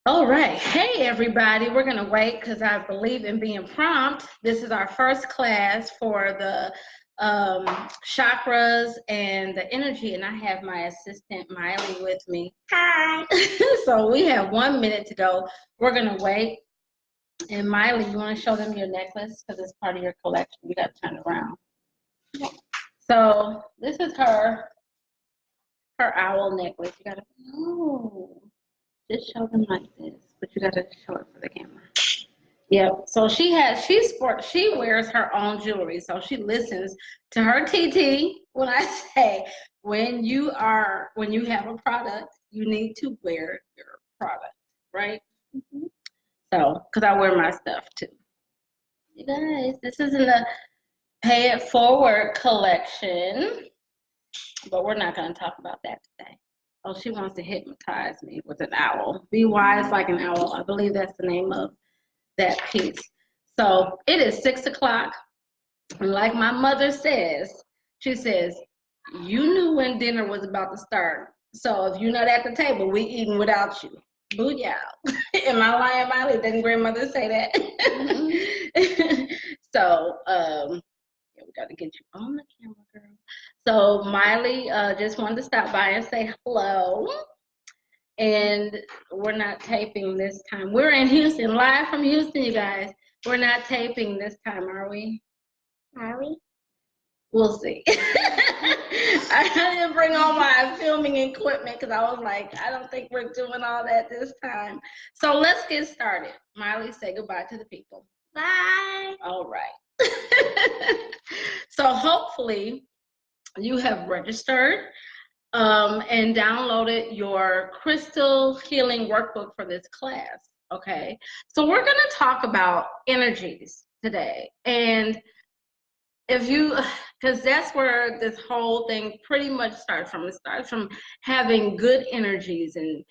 All right. Hey, everybody. We're going to wait because I believe in being prompt. This is our first class for the chakras and the energy, and I have my assistant, Miley, with me. Hi. So we have 1 minute to go. We're going to wait. And Miley, you want to show them your necklace because it's part of your collection. You got to turn it around. So this is her owl necklace. You got to, just show them like this, but you gotta show it for the camera. Yep. So she wears her own jewelry. So she listens to her TT when I say when you have a product, you need to wear your product, right? Mm-hmm. So, because I wear my stuff too. You guys, this is in the Pay It Forward collection, but we're not going to talk about that today. Oh, she wants to hypnotize me with an owl. Be wise like an owl. I believe that's the name of that piece. So it is 6 o'clock. And like my mother says, she says, you knew when dinner was about to start. So if you're not at the table, we eating without you. Booyah. Am I lying, Miley? Didn't grandmother say that? Mm-hmm. So, we got to get you on the camera, girl. So Miley just wanted to stop by and say hello. And we're not taping this time. We're in Houston, live from Houston, you guys. We're not taping this time, are we? Are we? We'll see. I didn't bring all my filming equipment because I was like, I don't think we're doing all that this time. So let's get started. Miley, say goodbye to the people. Bye. All right. So hopefully you have registered and downloaded your crystal healing workbook for this class. Okay, so we're going to talk about energies today. And if you, because that's where this whole thing pretty much starts from. It starts from having good energies and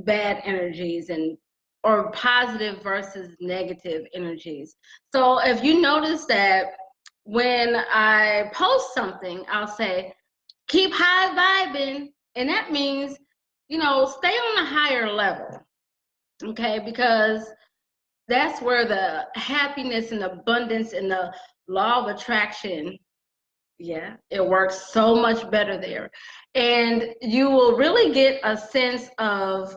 bad energies, and or positive versus negative energies. So if you notice that when I post something, I'll say, keep high vibing, and that means, stay on a higher level, okay? Because that's where the happiness and abundance and the law of attraction, it works so much better there. And you will really get a sense of,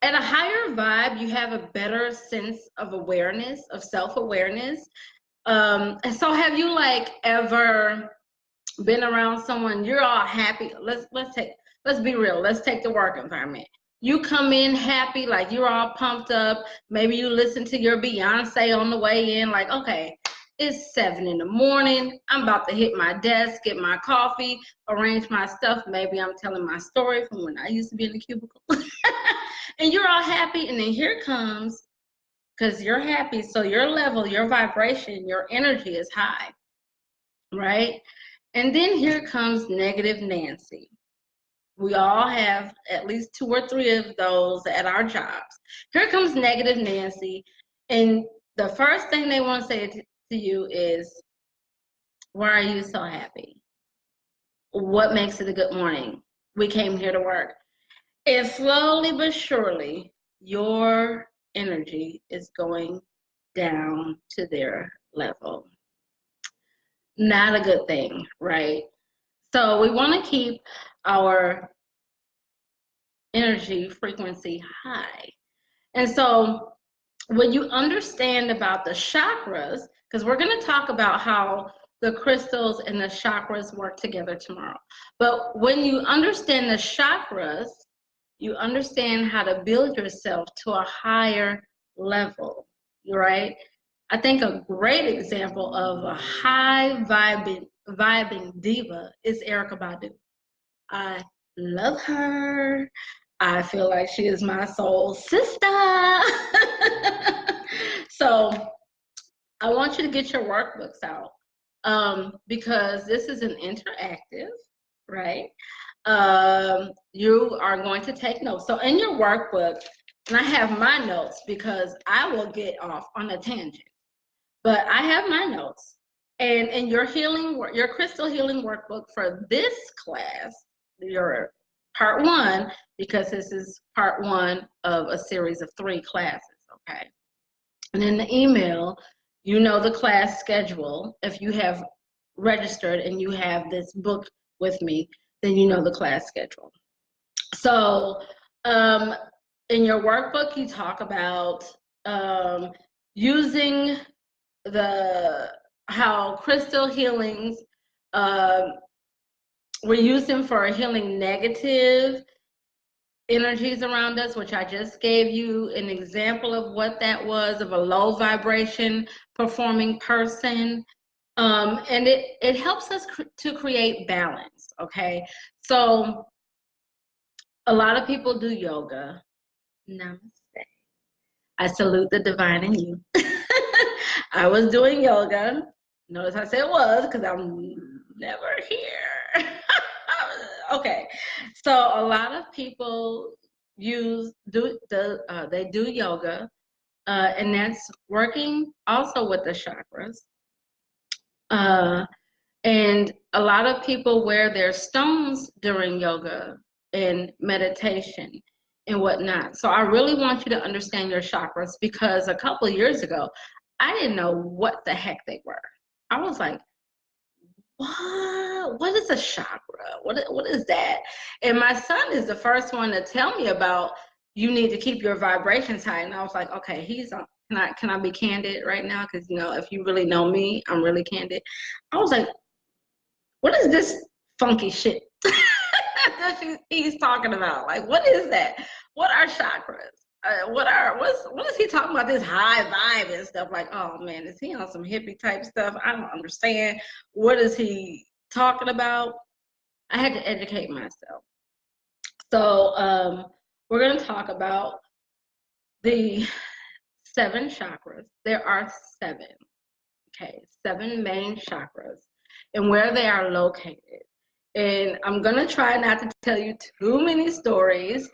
at a higher vibe, you have a better sense of awareness, of self-awareness. And so have you ever been around someone, you're all happy? Let's be real. Let's take the work environment. You come in happy, like you're all pumped up. Maybe you listen to your Beyonce on the way in, like, okay, it's 7 in the morning. I'm about to hit my desk, get my coffee, arrange my stuff. Maybe I'm telling my story from when I used to be in the cubicle. And you're all happy, and then here comes, because you're happy, so your level, your vibration, your energy is high, right? And then here comes negative Nancy. We all have at least 2 or 3 of those at our jobs. Here comes negative Nancy, and the first thing they want to say to you is, why are you so happy? What makes it a good morning? We came here to work. And slowly but surely, your energy is going down to their level. Not a good thing, right? So we want to keep our energy frequency high. And so when you understand about the chakras, because we're going to talk about how the crystals and the chakras work together tomorrow. But when you understand the chakras, you understand how to build yourself to a higher level, right? I think a great example of a high vibing diva is Erykah Badu. I love her. I feel like she is my soul sister. So I want you to get your workbooks out because this is an interactive, right? You are going to take notes. So in your workbook, and I have my notes because I will get off on a tangent, but I have my notes. And in your crystal healing workbook for this class, your part 1 because this is part 1 of a series of 3 classes, okay? And in the email, you know the class schedule. If you have registered and you have this book with me, then you know the class schedule. So in your workbook, you talk about using how crystal healings we're using for healing negative energies around us, which I just gave you an example of what that was, of a low vibration performing person. And it helps us to create balance, okay? So a lot of people do yoga. Namaste. I salute the divine in you. I was doing yoga. Notice I said was because I'm never here. Okay, so a lot of people they do yoga, and that's working also with the chakras. And a lot of people wear their stones during yoga and meditation and whatnot. So I really want you to understand your chakras, because a couple of years ago, I didn't know what the heck they were. I was like, what is a chakra? What is that? And my son is the first one to tell me about, you need to keep your vibrations high. And I was like, okay, can I be candid right now? Because, if you really know me, I'm really candid. I was like, what is this funky shit that he's talking about? Like, what is that? What are chakras? What is he talking about, this high vibe and stuff? Like, oh man, is he on some hippie type stuff? I don't understand. What is he talking about? I had to educate myself. So we're going to talk about the 7 chakras. There are 7, okay, 7 main chakras and where they are located. And I'm going to try not to tell you too many stories,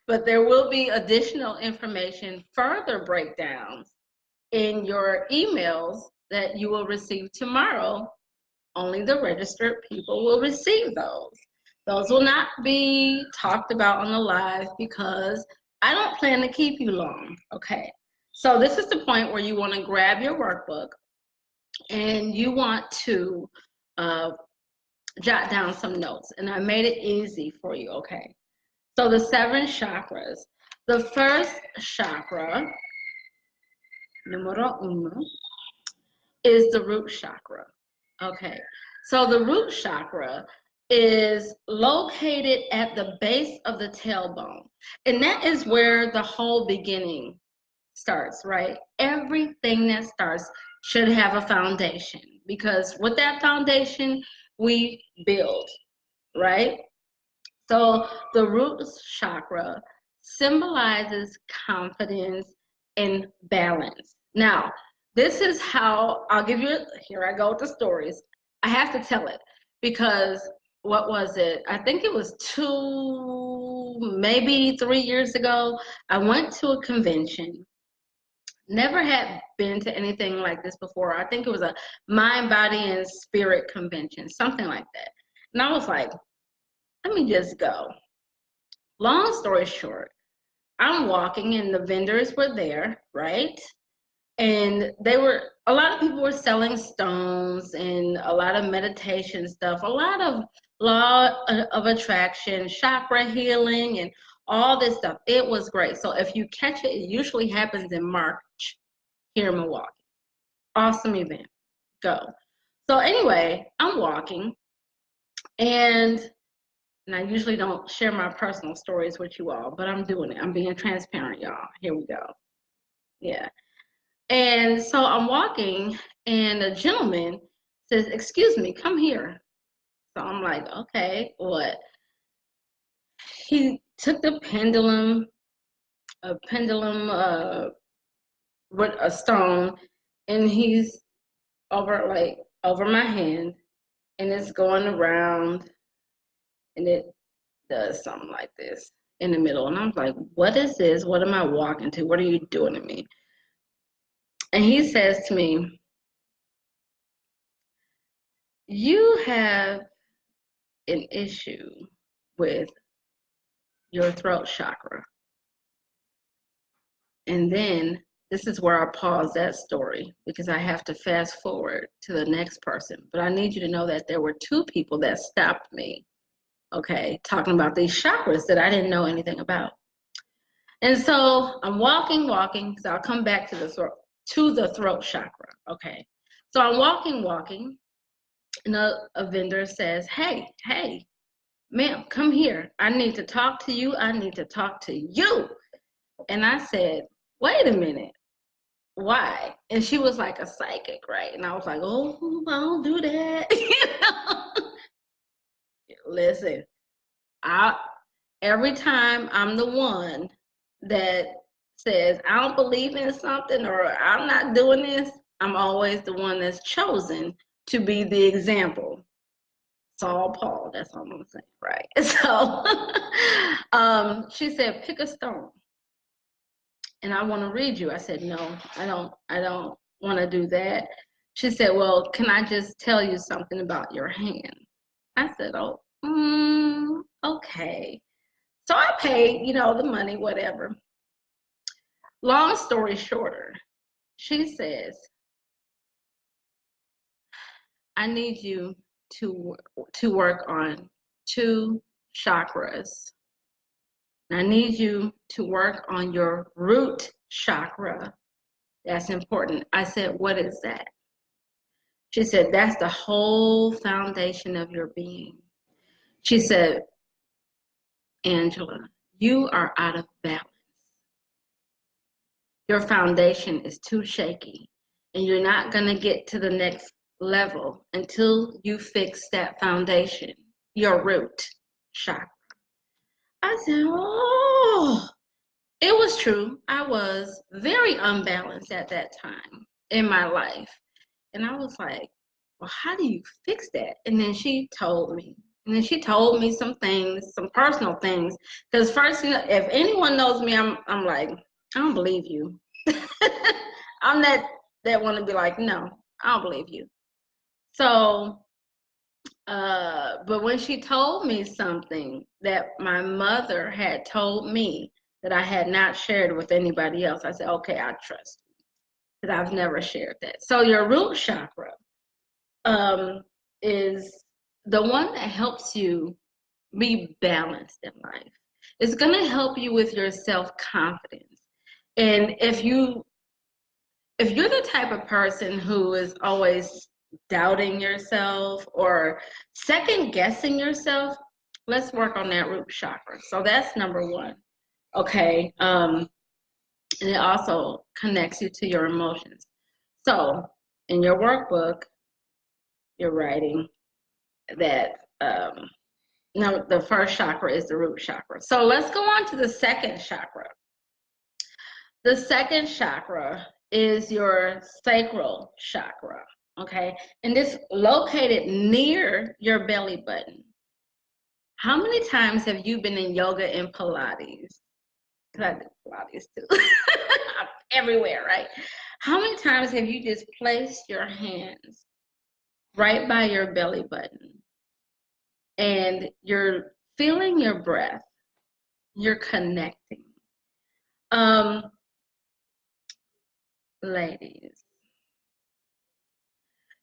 but there will be additional information, further breakdowns in your emails that you will receive tomorrow. Only the registered people will receive those. Those will not be talked about on the live because I don't plan to keep you long, okay? So this is the point where you want to grab your workbook and you want to jot down some notes. And I made it easy for you, okay? So the 7 chakras. The first chakra, numero uno, is the root chakra. Okay, so the root chakra is located at the base of the tailbone. And that is where the whole beginning starts, right? Everything that starts should have a foundation, because with that foundation, we build, right? So the root chakra symbolizes confidence and balance. Now, this is how I'll give you, here I go with the stories. I have to tell it because what was it? I think it was 2, maybe 3 years ago. I went to a convention. Never had been to anything like this before. I think it was a mind, body, and spirit convention, something like that. And I was like, let me just go. Long story short, I'm walking and the vendors were there, right? And a lot of people were selling stones and a lot of meditation stuff, a lot of law of attraction, chakra healing, and all this stuff. It was great. So if you catch it, it usually happens in March here in Milwaukee. Awesome event. Go. So anyway, I'm walking, and I usually don't share my personal stories with you all, but I'm doing it. I'm being transparent, y'all. Here we go. Yeah. And so I'm walking, and a gentleman says, "Excuse me, come here." So I'm like, okay, what? He took the pendulum, with a stone, and he's over my hand, and it's going around, and it does something like this in the middle. And I'm like, what is this? What am I walking to? What are you doing to me? And he says to me, you have an issue with your throat chakra. And then this is where I pause that story because I have to fast forward to the next person. But I need you to know that there were two people that stopped me, okay, talking about these chakras that I didn't know anything about. And so I'm walking, because I'll come back to the throat chakra, okay. So I'm walking, and a vendor says, hey, ma'am, come here. I need to talk to you. I need to talk to you. And I said, wait a minute. Why? And she was like a psychic, right? And I was like, oh, I don't do that. Listen, every time I'm the one that says, I don't believe in something or I'm not doing this, I'm always the one that's chosen to be the example. Saul Paul, that's all I'm gonna say, right? So she said, pick a stone. And I want to read you. I said, no, I don't want to do that. She said, well, can I just tell you something about your hand? I said, oh, okay. So I paid, the money, whatever. Long story shorter, she says, I need you to work on 2 chakras. I need you to work on your root chakra. That's important. I said, what is that? She said, that's the whole foundation of your being. She said, Angela, you are out of balance. Your foundation is too shaky, and you're not going to get to the next level until you fix that foundation, your root chakra. I said, oh, it was true. I was very unbalanced at that time in my life. And I was like, well, how do you fix that? And then she told me. And then she told me some things, some personal things. Because first, if anyone knows me, I'm like, I don't believe you. I'm that want to be like, no, I don't believe you. So, but when she told me something that my mother had told me that I had not shared with anybody else, I said, okay, I trust you. Because I've never shared that. So your root chakra is the one that helps you be balanced in life. It's going to help you with your self-confidence. And if you're the type of person who is always doubting yourself or second guessing yourself, let's work on that root chakra. So that's number 1. Okay. And it also connects you to your emotions. So in your workbook, you're writing that no, the first chakra is the root chakra. So let's go on to the second chakra. The second chakra is your sacral chakra, okay? And it's located near your belly button. How many times have you been in yoga and Pilates? Because I do Pilates too. Everywhere, right? How many times have you just placed your hands right by your belly button and you're feeling your breath, you're connecting? Ladies,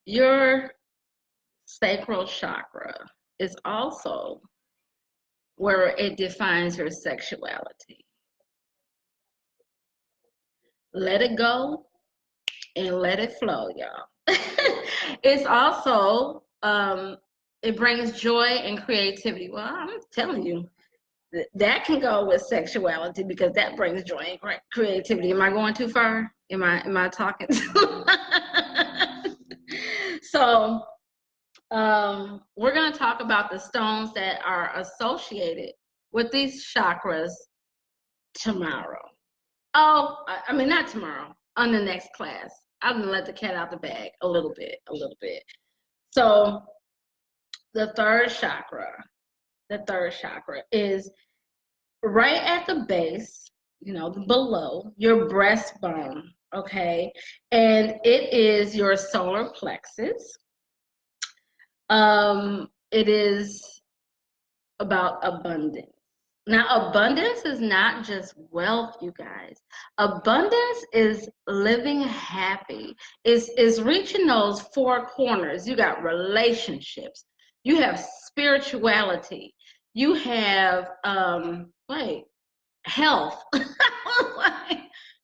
your sacral chakra is also where it defines your sexuality. Let it go and let it flow, y'all. It's also, it brings joy and creativity. Well, I'm telling you, that can go with sexuality because that brings joy and creativity. Am I going too far? Am I talking? So we're going to talk about the stones that are associated with these chakras tomorrow. Oh, I mean, not tomorrow, on the next class. I'm going to let the cat out the bag a little bit. So the third chakra is right at the base, below your breastbone, okay? And it is your solar plexus. It is about abundance. Now, abundance is not just wealth, you guys. Abundance is living happy. Is reaching those four corners. You got relationships. You have spirituality. You have health.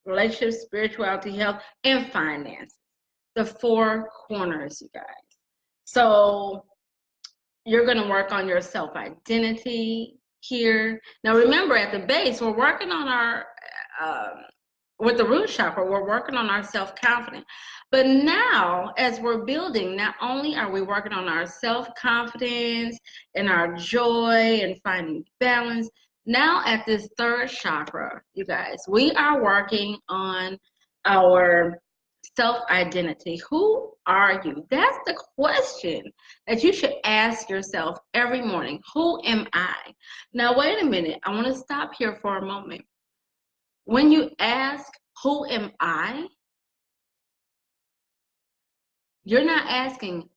Relationships, spirituality, health, and finance. The four corners, you guys. So you're going to work on your self-identity here. Now remember, at the base, we're working on our, with the root chakra, we're working on our self-confidence. But now, as we're building, not only are we working on our self-confidence and our joy and finding balance, now at this third chakra, you guys, we are working on our self-identity. Who are you? That's the question that you should ask yourself every morning. Who am I? Now, wait a minute. I want to stop here for a moment. When you ask, who am I? You're not asking,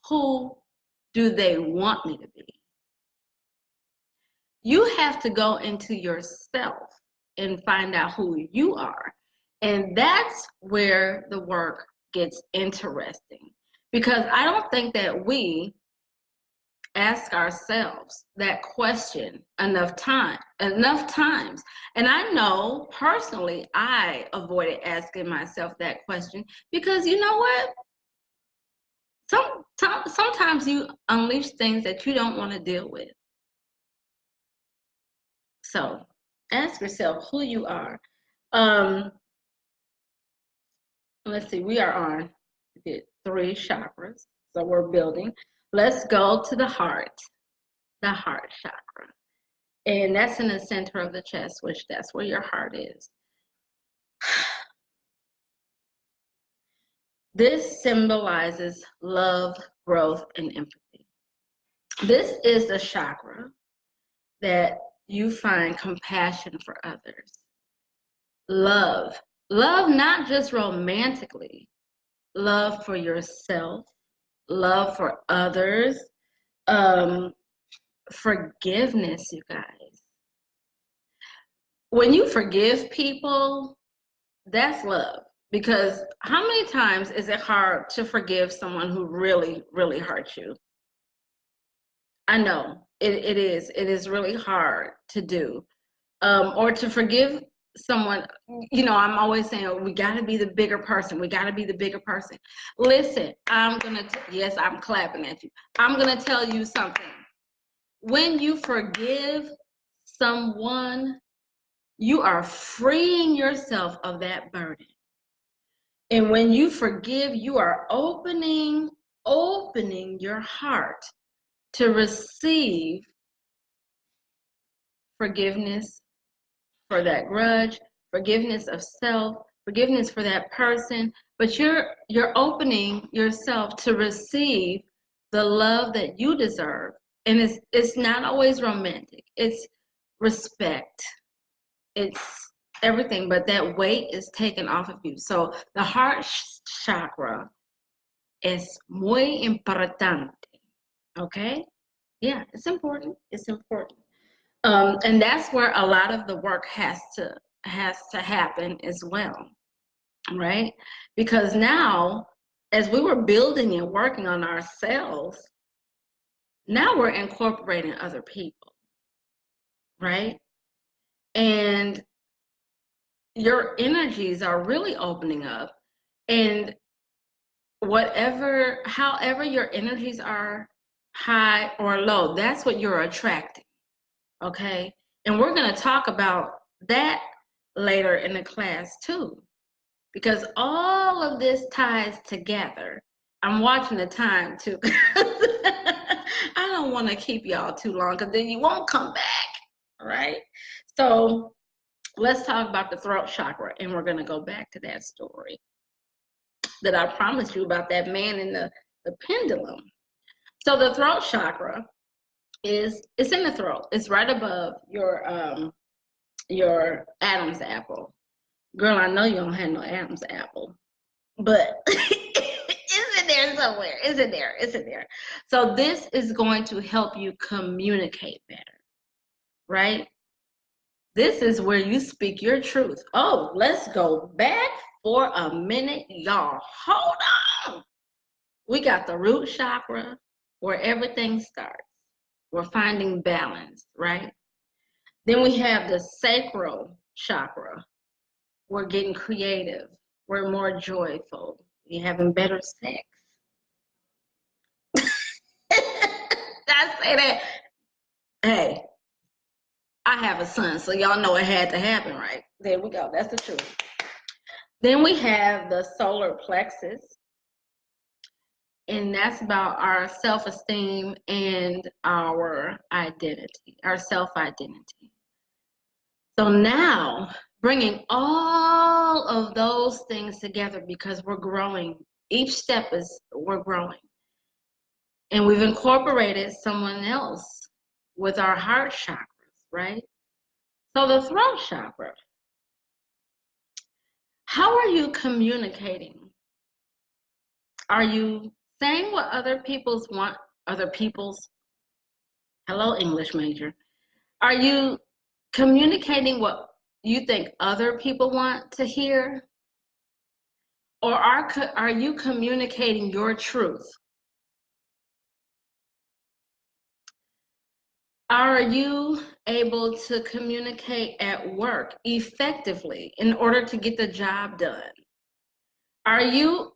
who do they want me to be? You have to go into yourself and find out who you are. And that's where the work gets interesting. Because I don't think that we ask ourselves that question enough times. And I know personally I avoided asking myself that question because you know what? Sometimes you unleash things that you don't want to deal with. So ask yourself who you are. Let's see, we are on 3 chakras, so we're building. Let's go to the heart chakra. And that's in the center of the chest, which that's where your heart is. This symbolizes love, growth, and empathy. This is the chakra that you find compassion for others. Love not just romantically, love for yourself, love for others, forgiveness, you guys. When you forgive people, that's love. Because how many times is it hard to forgive someone who really, really hurt you? I know it is really hard to do, or to forgive someone. You know, I'm always saying, oh, we got to be the bigger person. We got to be the bigger person. Listen, yes, I'm clapping at you. I'm gonna tell you something. When you forgive someone, you are freeing yourself of that burden. And when you forgive, you are opening your heart to receive forgiveness for that grudge, forgiveness of self, forgiveness for that person, but you're opening yourself to receive the love that you deserve. And it's not always romantic. It's respect. It's everything, but that weight is taken off of you. So the heart chakra is muy importante. Okay? Yeah, it's important. It's important. And that's where a lot of the work has to happen as well, right? Because now, as we were building and working on ourselves, now we're incorporating other people, right? And your energies are really opening up, and however your energies are, high or low, that's what you're attracting. Okay, and we're going to talk about that later in the class too, because all of this ties together. I'm watching the time too. I don't want to keep y'all too long because then you won't come back, right? So let's talk about the throat chakra, and we're going to go back to that story that I promised you about that man in the pendulum. So the throat chakra it's in the throat. It's right above your Adam's apple. Girl, I know you don't have no Adam's apple, but it's in there somewhere. It's in there. So this is going to help you communicate better. right? This is where you speak your truth. Oh, let's go back for a minute, y'all. Hold on. We got the root chakra where everything starts. We're finding balance, right? Then we have the sacral chakra. We're getting creative. We're more joyful. We're having better sex. I say that. Hey, I have a son, so y'all know it had to happen, right? There we go. That's the truth. Then we have the solar plexus, and that's about our self-esteem and our identity, our self-identity. So now, bringing all of those things together because we're growing. Each step is we're growing. And we've incorporated someone else with our heart chakras, right? So the throat chakra. How are you communicating? Are you saying what other people's want, other people's, hello, English major. Are you communicating what you think other people want to hear? Or are you communicating your truth? Are you able to communicate at work effectively in order to get the job done? Are you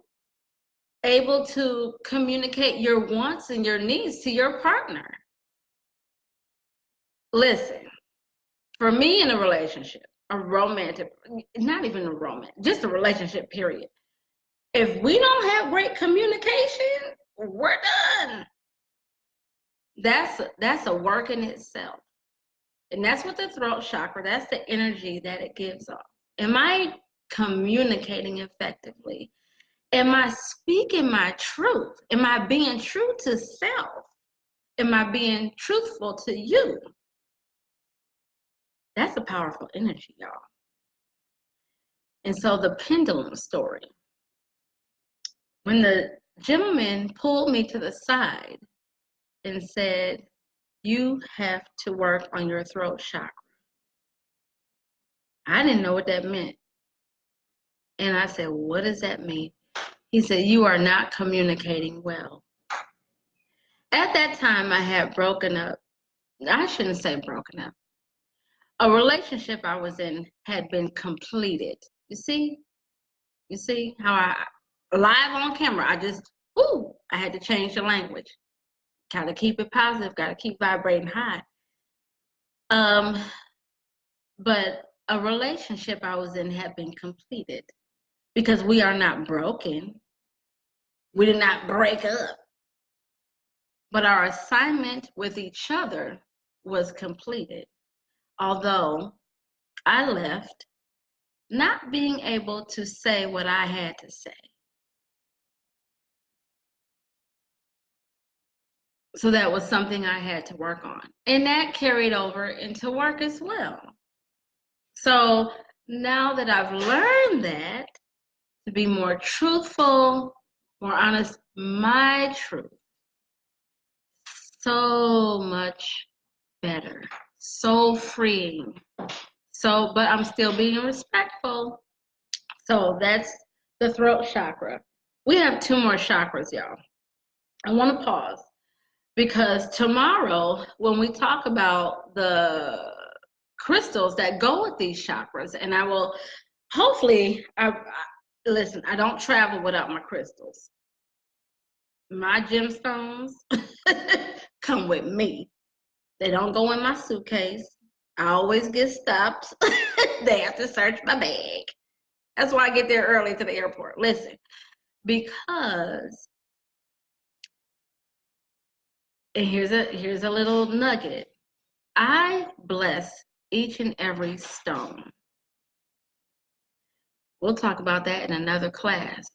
able to communicate your wants and your needs to your partner? Listen, for me in a relationship, a romantic, not even a romance, just a relationship period. If we don't have great communication, we're done. That's a work in itself. And that's what the throat chakra, that's the energy that it gives off. Am I communicating effectively? Am I speaking my truth? Am I being true to self? Am I being truthful to you? That's a powerful energy, y'all. And so the pendulum story. When the gentleman pulled me to the side and said, you have to work on your throat chakra. I didn't know what that meant. And I said, what does that mean? He said, you are not communicating well. At that time, I had broken up. I shouldn't say broken up. A relationship I was in had been completed. You see? You see how live on camera, I had to change the language. Got to keep it positive, got to keep vibrating high. But a relationship I was in had been completed because we are not broken. We did not break up. But our assignment with each other was completed. Although I left not being able to say what I had to say. So that was something I had to work on. And that carried over into work as well. So now that I've learned that, to be more truthful, more honest, my truth, so much better, so freeing. So, but I'm still being respectful. So that's the throat chakra. We have 2 more chakras, y'all. I want to pause because tomorrow, when we talk about the crystals that go with these chakras, and I will hopefully, listen, I don't travel without my crystals. My gemstones come with me. They don't go in my suitcase. I always get stopped. They have to search my bag. That's why I get there early to the airport. Listen, because, and here's a little nugget. I bless each and every stone. We'll talk about that in another class.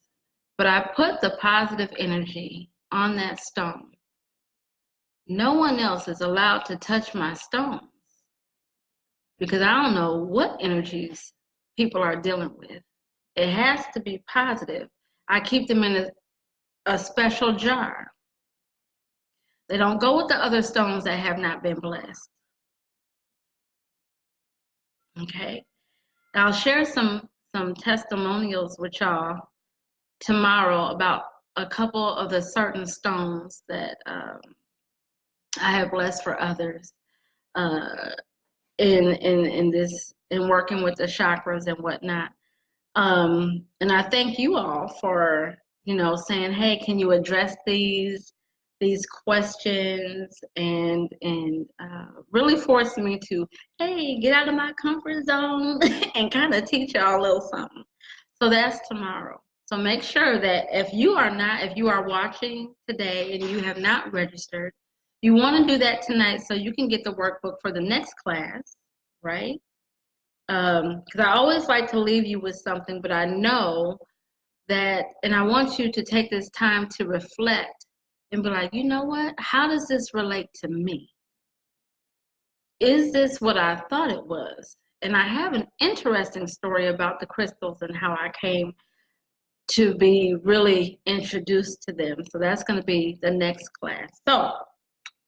But I put the positive energy on that stone. No one else is allowed to touch my stones because I don't know what energies people are dealing with. It has to be positive. I keep them in a special jar. They don't go with the other stones that have not been blessed. Okay. I'll share some testimonials with y'all tomorrow about a couple of the certain stones that I have blessed for others uh, in this, in working with the chakras and whatnot. And I thank you all for, you know, saying, hey, can you address these questions, and really forcing me to, hey, get out of my comfort zone and kind of teach y'all a little something. So that's tomorrow. So make sure that if you are watching today and you have not registered, you want to do that tonight so you can get the workbook for the next class, right? Because I always like to leave you with something, but I know that, and I want you to take this time to reflect and be like, you know what? How does this relate to me? Is this what I thought it was? And I have an interesting story about the crystals and how I came to be really introduced to them. So that's going to be the next class. So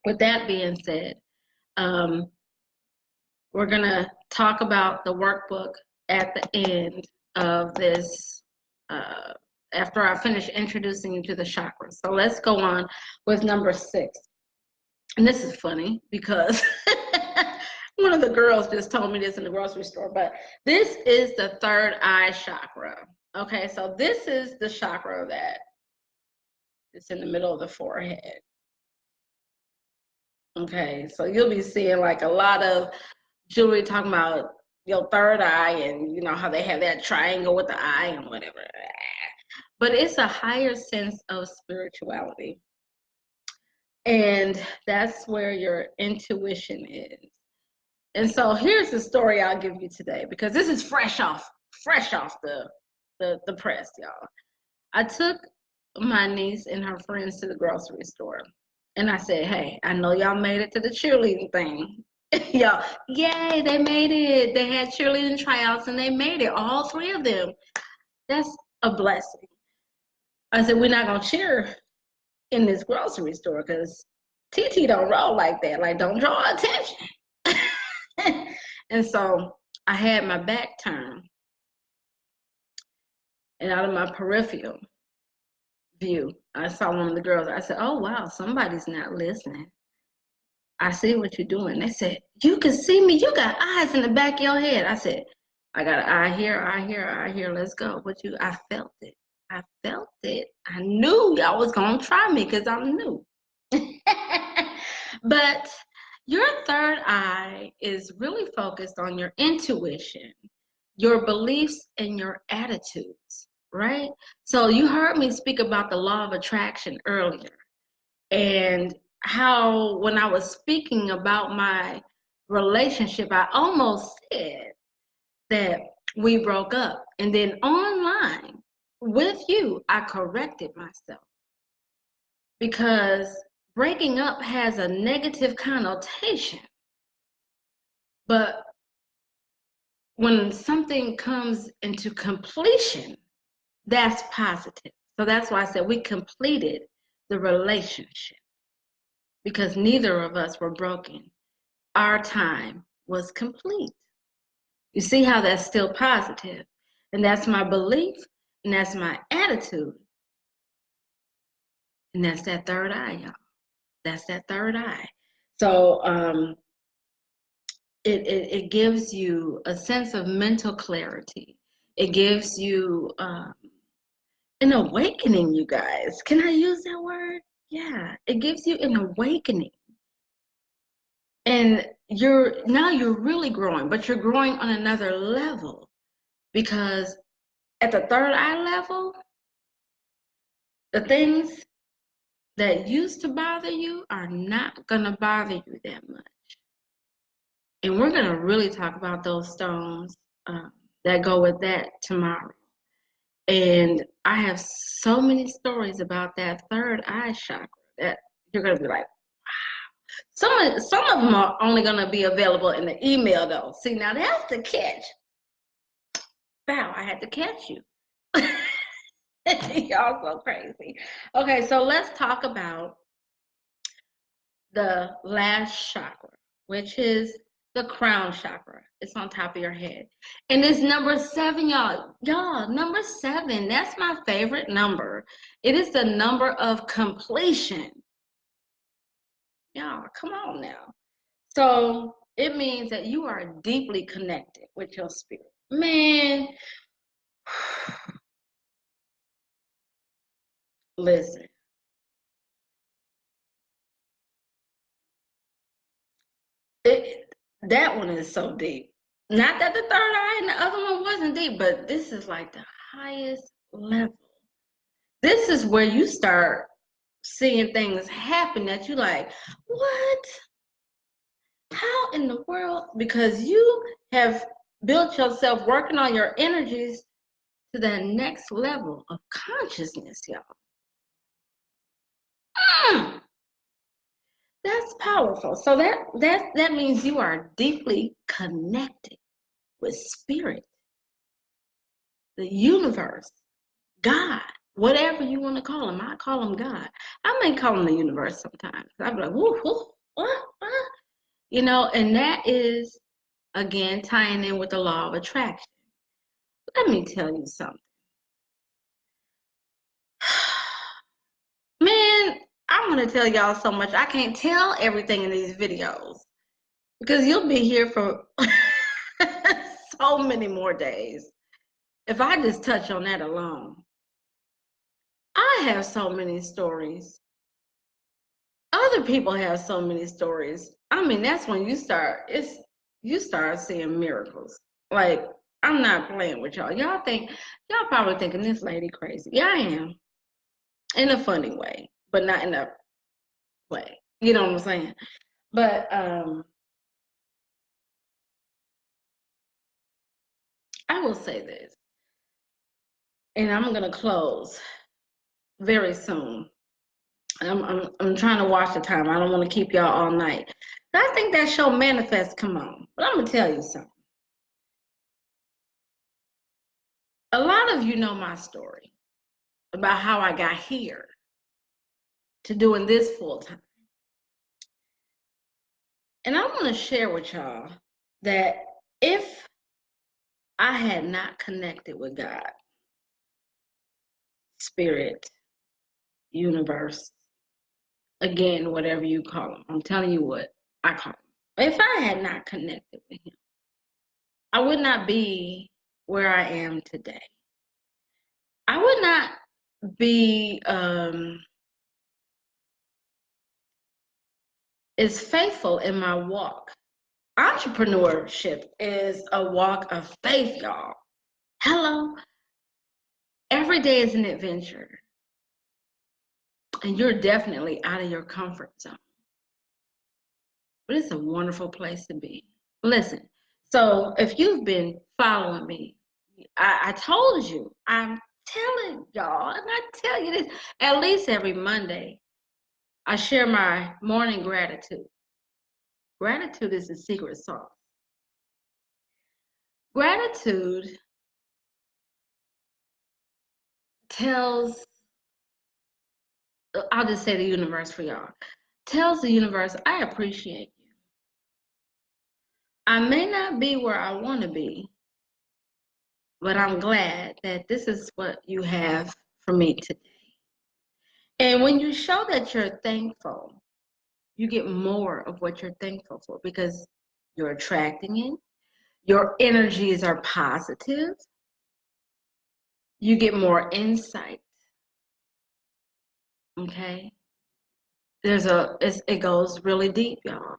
with that being said, we're going to talk about the workbook at the end of this, after I finish introducing you to the chakras. So let's go on with number 6. And this is funny because one of the girls just told me this in the grocery store, but this is the third eye chakra. Okay, so this is the chakra that is in the middle of the forehead. Okay, so you'll be seeing like a lot of jewelry talking about your third eye, and you know how they have that triangle with the eye and whatever. But it's a higher sense of spirituality. And that's where your intuition is. And so here's the story I'll give you today, because this is fresh off the press, y'all. I took my niece and her friends to the grocery store. And I said, hey, I know y'all made it to the cheerleading thing. Y'all, yay, they made it. They had cheerleading tryouts and they made it, all 3 of them. That's a blessing. I said, we're not going to cheer in this grocery store because TT don't roll like that. Like, don't draw attention. And so I had my back turned, and out of my peripheral view, I saw one of the girls. I said, oh, wow, somebody's not listening. I see what you're doing. They said, you can see me. You got eyes in the back of your head. I said, I got an eye here, eye here, eye here. Let's go. I felt it. I felt it. I knew y'all was going to try me because I'm new. But your third eye is really focused on your intuition, your beliefs, and your attitudes, right? So you heard me speak about the law of attraction earlier, and how when I was speaking about my relationship, I almost said that we broke up. And then online with you, I corrected myself, because breaking up has a negative connotation. But when something comes into completion, that's positive. So that's why I said we completed the relationship, because neither of us were broken. Our time was complete. You see how that's still positive? And that's my belief, and that's my attitude. And that's that third eye, y'all. That's that third eye. So it gives you a sense of mental clarity. It gives you an awakening, you guys. Can I use that word? Yeah, it gives you an awakening. And you're really growing, but you're growing on another level, because at the third eye level, the things that used to bother you are not gonna bother you that much. And we're gonna really talk about those stones that go with that tomorrow. And I have so many stories about that third eye chakra that you're gonna be like, some of them are only going to be available in the email, though. See, now that's the catch. Wow, I had to catch you. Y'all so crazy. Okay, so let's talk about the last chakra, which is The crown chakra. It's on top of your head. And it's number 7, y'all. Y'all, number 7. That's my favorite number. It is the number of completion. Y'all, come on now. So it means that you are deeply connected with your spirit. Man, listen. That one is so deep. Not that the third eye and the other one wasn't deep, but this is like the highest level. This is where you start seeing things happen that you like, what? How in the world? Because you have built yourself working on your energies to that next level of consciousness, y'all. That's powerful. So that means you are deeply connected with spirit, the universe, God, whatever you want to call him. I call him God. I may call him the universe sometimes. I'll be like, woo, woo, what? You know, and that is, again, tying in with the law of attraction. Let me tell you something. Man, I'm going to tell y'all so much. I can't tell everything in these videos because you'll be here for so many more days. If I just touch on that alone, I have so many stories. Other people have so many stories. I mean, that's when you start seeing miracles. Like, I'm not playing with y'all. Y'all probably thinking this lady crazy. Yeah, I am. In a funny way, but not in a way. You know what I'm saying? But I will say this, and I'm gonna close very soon. I'm trying to watch the time. I don't want to keep y'all all night. But I think that show Manifest come on. But I'm gonna tell you something. A lot of you know my story about how I got here to doing this full time. And I want to share with y'all that if I had not connected with God, spirit, universe, again, whatever you call them, I'm telling you what I call them. If I had not connected with him, I would not be where I am today. I would not be as faithful in my walk. Entrepreneurship is a walk of faith, y'all. Hello. Every day is an adventure. And you're definitely out of your comfort zone. But it's a wonderful place to be. Listen, so if you've been following me, I told you, I'm telling y'all, and I tell you this, at least every Monday, I share my morning gratitude. Gratitude is the secret sauce. Gratitude tells, I'll just say the universe for y'all, tells the universe, I appreciate you. I may not be where I want to be, but I'm glad that this is what you have for me today. And when you show that you're thankful, you get more of what you're thankful for because you're attracting it. Your energies are positive. You get more insight. Okay? It goes really deep, y'all.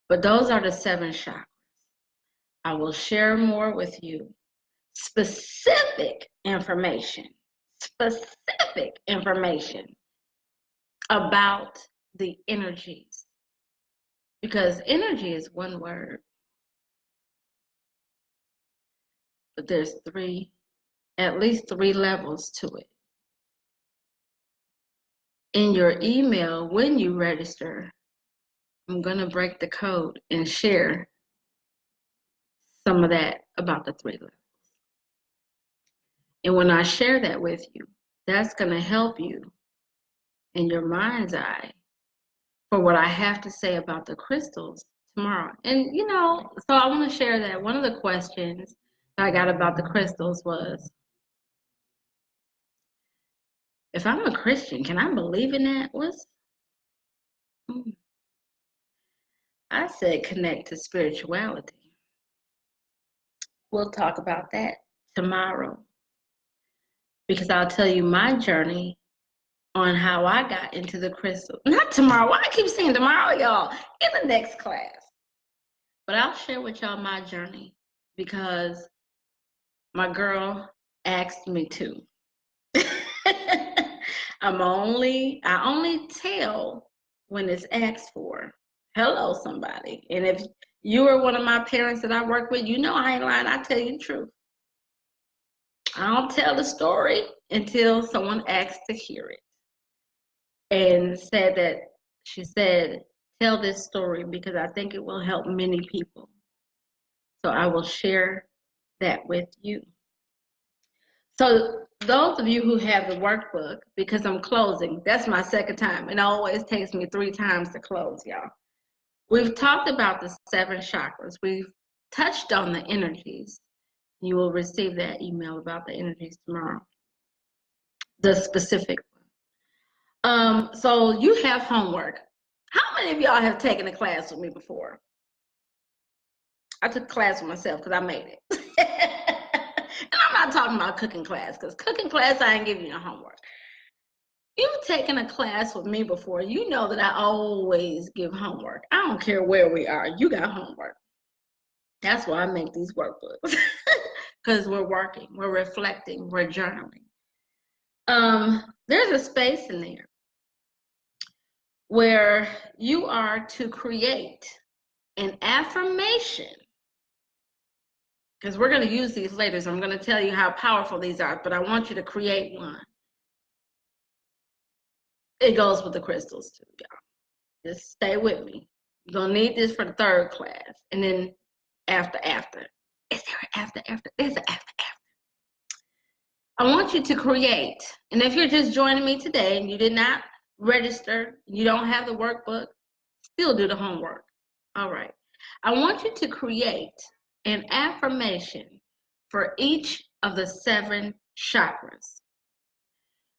But those are the 7 chakras. I will share more with you. Specific information about the energies. Because energy is one word. But there's at least three levels to it. In your email, when you register, I'm going to break the code and share some of that about the 3 levels. And when I share that with you, that's going to help you in your mind's eye for what I have to say about the crystals tomorrow. And, you know, so I want to share that one of the questions I got about the crystals was, if I'm a Christian, can I believe in that? I said connect to spirituality. We'll talk about that tomorrow because I'll tell you my journey on how I got into the crystal. Not tomorrow. Why I keep saying tomorrow, y'all? In the next class. But I'll share with y'all my journey because my girl asked me to. I only tell when it's asked for. Hello, somebody. And if you are one of my parents that I work with, you know I ain't lying. I tell you the truth. I don't tell the story until someone asks to hear it. And she said, tell this story because I think it will help many people. So I will share that with you. So those of you who have the workbook, because I'm closing, that's my second time. It always takes me 3 times to close, y'all. We've talked about the 7 chakras. We've touched on the energies. You will receive that email about the energies tomorrow, the specific one. So you have homework. How many of y'all have taken a class with me before? I took a class with myself because I made it. And I'm not talking about cooking class, because cooking class, I ain't giving you no homework. You've taken a class with me before. You know that I always give homework. I don't care where we are. You got homework. That's why I make these workbooks. Because we're working, we're reflecting, we're journaling. There's a space in there where you are to create an affirmation, because we're going to use these later, so I'm going to tell you how powerful these are, but I want you to create one. It goes with the crystals too, y'all. Just stay with me. You're going to need this for the 3rd class, and then after. Is there an after? There's an after. I want you to create, and if you're just joining me today and you did not register, you don't have the workbook, still do the homework. All right. I want you to create an affirmation for each of the 7 chakras.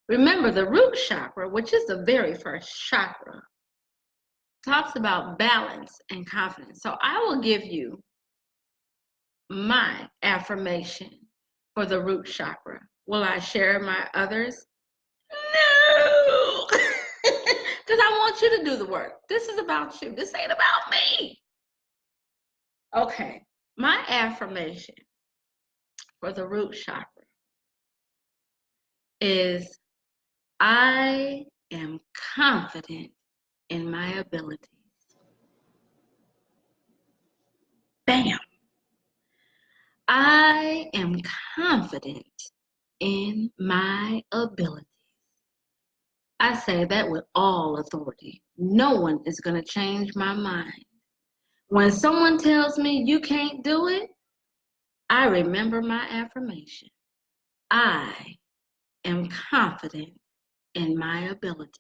Remember, the root chakra, which is the very first chakra, talks about balance and confidence. So I will give you my affirmation for the root chakra. Will I share my others? No! Because I want you to do the work. This is about you. This ain't about me. Okay. My affirmation for the root chakra is, I am confident in my abilities. Bam. I am confident in my abilities. I say that with all authority. No one is going to change my mind. When someone tells me you can't do it, I remember my affirmation. I am confident in my abilities.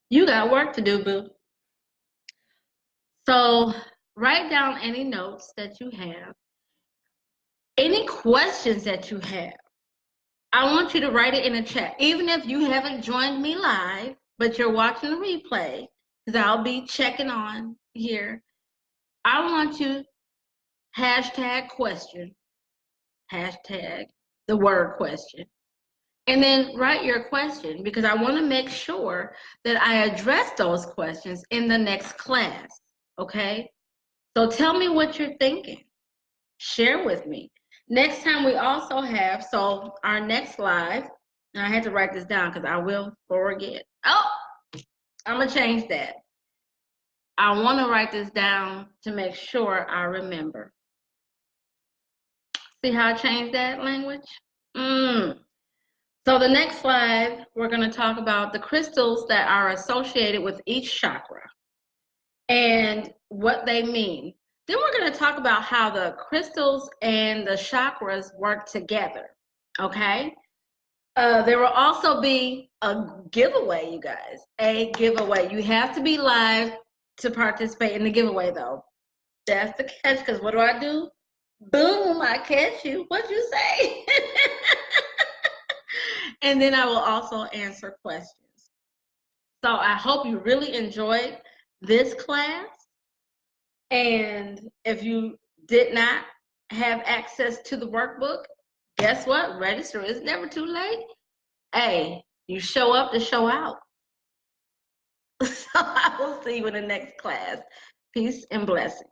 You got work to do, boo. So write down any notes that you have, any questions that you have. I want you to write it in the chat. Even if you haven't joined me live, but you're watching the replay, because I'll be checking on here. I want you hashtag question, hashtag the word question, and then write your question, because I want to make sure that I address those questions in the next class, okay? So tell me what you're thinking. Share with me. Next time we also have, so our next live, and I had to write this down because I will forget. Oh, I'm going to change that. I want to write this down to make sure I remember. See how I changed that language? So the next slide, we're going to talk about the crystals that are associated with each chakra and what they mean. Then we're going to talk about how the crystals and the chakras work together, okay? There will also be a giveaway, you guys. A giveaway. You have to be live to participate in the giveaway, though. That's the catch, because what do? Boom, I catch you. What you say? And then I will also answer questions. So I hope you really enjoyed this class. And if you did not have access to the workbook, guess what? Register. It's never too late. Hey, you show up to show out. So I will see you in the next class. Peace and blessings.